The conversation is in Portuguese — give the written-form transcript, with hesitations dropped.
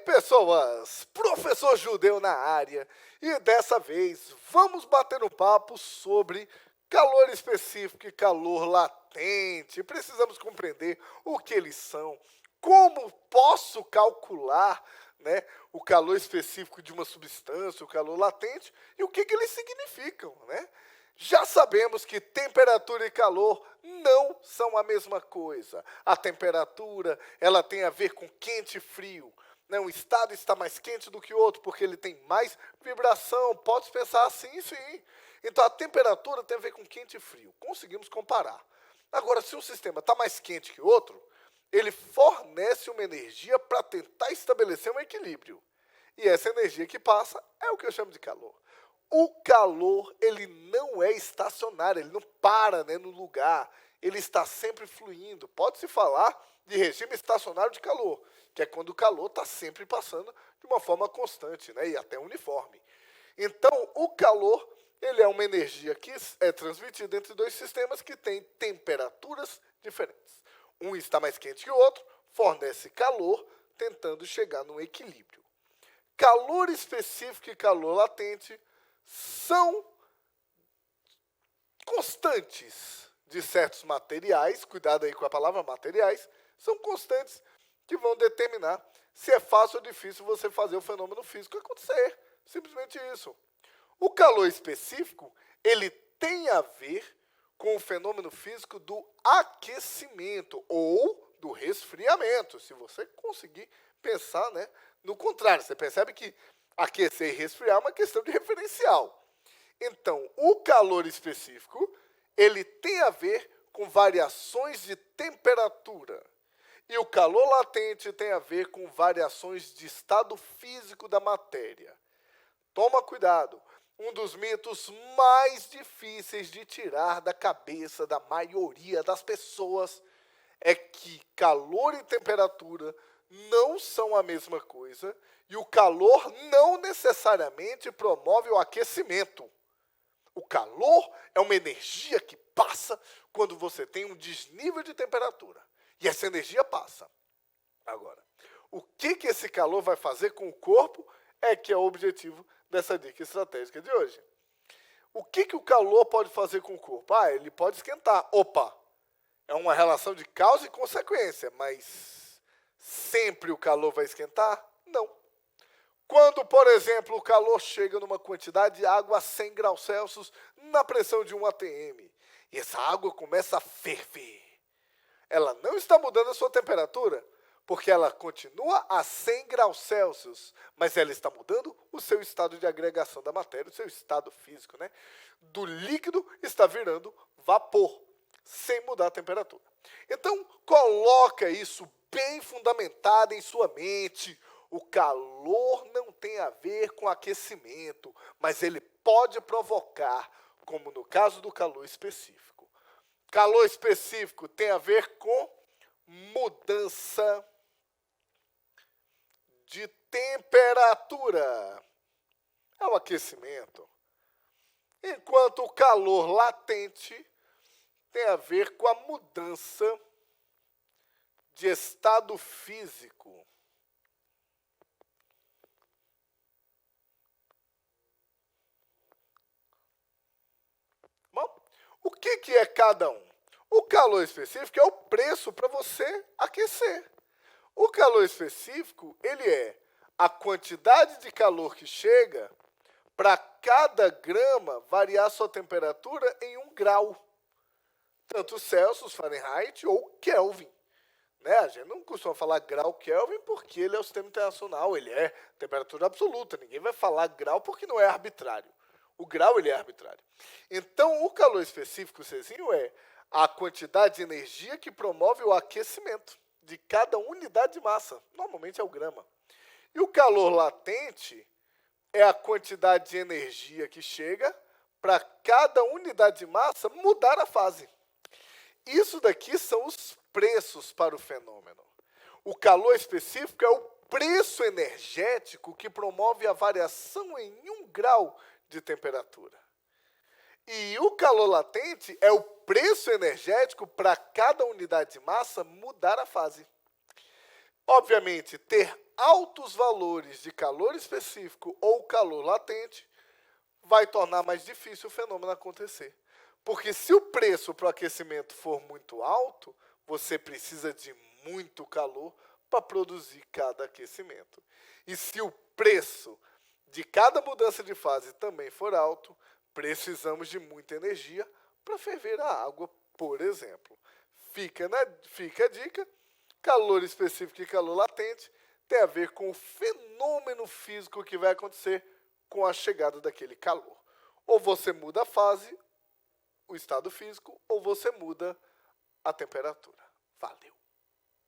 pessoas, professor Judeu na área, e dessa vez vamos bater um papo sobre calor específico e calor latente. Precisamos compreender o que eles são, como posso calcular, né, o calor específico de uma substância, o calor latente, e o que eles significam, né? Já sabemos que temperatura e calor não são a mesma coisa. A temperatura, ela tem a ver com quente e frio. Né? Um estado está mais quente do que o outro, porque ele tem mais vibração. Pode pensar assim, sim. Então, a temperatura tem a ver com quente e frio. Conseguimos comparar. Agora, se um sistema está mais quente que o outro, ele fornece uma energia para tentar estabelecer um equilíbrio. E essa energia que passa é o que eu chamo de calor. O calor, ele não é estacionário, ele não para, né, no lugar, ele está sempre fluindo. Pode-se falar de regime estacionário de calor, que é quando o calor está sempre passando de uma forma constante, né, e até uniforme. Então, o calor, ele é uma energia que é transmitida entre dois sistemas que têm temperaturas diferentes. Um está mais quente que o outro, fornece calor, tentando chegar num equilíbrio. Calor específico e calor latente são constantes de certos materiais, cuidado aí com a palavra materiais, são constantes que vão determinar se é fácil ou difícil você fazer o fenômeno físico acontecer. Simplesmente isso. O calor específico, ele tem a ver com o fenômeno físico do aquecimento ou do resfriamento, se você conseguir pensar, né, no contrário. Você percebe que aquecer e resfriar é uma questão de referencial. Então, o calor específico, ele tem a ver com variações de temperatura. E o calor latente tem a ver com variações de estado físico da matéria. Toma cuidado. Um dos mitos mais difíceis de tirar da cabeça da maioria das pessoas é que calor e temperatura não são a mesma coisa e o calor não necessariamente promove o aquecimento. O calor é uma energia que passa quando você tem um desnível de temperatura. E essa energia passa. Agora, o que esse calor vai fazer com o corpo é que é o objetivo dessa dica estratégica de hoje. O que o calor pode fazer com o corpo? Ele pode esquentar. Opa! É uma relação de causa e consequência, mas sempre o calor vai esquentar? Não. Quando, por exemplo, o calor chega numa quantidade de água a 100 graus Celsius na pressão de 1 atm, e essa água começa a ferver, ela não está mudando a sua temperatura, porque ela continua a 100 graus Celsius, mas ela está mudando o seu estado de agregação da matéria, o seu estado físico, né? Do líquido está virando vapor, sem mudar a temperatura. Então, coloca isso bem fundamentado em sua mente. O calor não tem a ver com aquecimento, mas ele pode provocar, como no caso do calor específico. Calor específico tem a ver com mudança de temperatura. É o aquecimento. Enquanto o calor latente tem a ver com a mudança de estado físico. Bom, o que é cada um? O calor específico é o preço para você aquecer. O calor específico, ele é a quantidade de calor que chega para cada grama variar sua temperatura em 1 grau. Tanto Celsius, Fahrenheit ou Kelvin. Né? A gente não costuma falar grau Kelvin porque ele é o sistema internacional, ele é temperatura absoluta. Ninguém vai falar grau porque não é arbitrário. O grau ele é arbitrário. Então, o calor específico, Cezinho, é a quantidade de energia que promove o aquecimento de cada unidade de massa. Normalmente é o grama. E o calor latente é a quantidade de energia que chega para cada unidade de massa mudar a fase. Isso daqui são os preços para o fenômeno. O calor específico é o preço energético que promove a variação em 1 grau de temperatura. E o calor latente é o preço energético para cada unidade de massa mudar a fase. Obviamente, ter altos valores de calor específico ou calor latente, vai tornar mais difícil o fenômeno acontecer. Porque se o preço para o aquecimento for muito alto, você precisa de muito calor para produzir cada aquecimento. E se o preço de cada mudança de fase também for alto, precisamos de muita energia para ferver a água, por exemplo. Fica a dica, calor específico e calor latente tem a ver com o fenômeno físico que vai acontecer com a chegada daquele calor. Ou você muda a fase, o estado físico, ou você muda a temperatura. Valeu!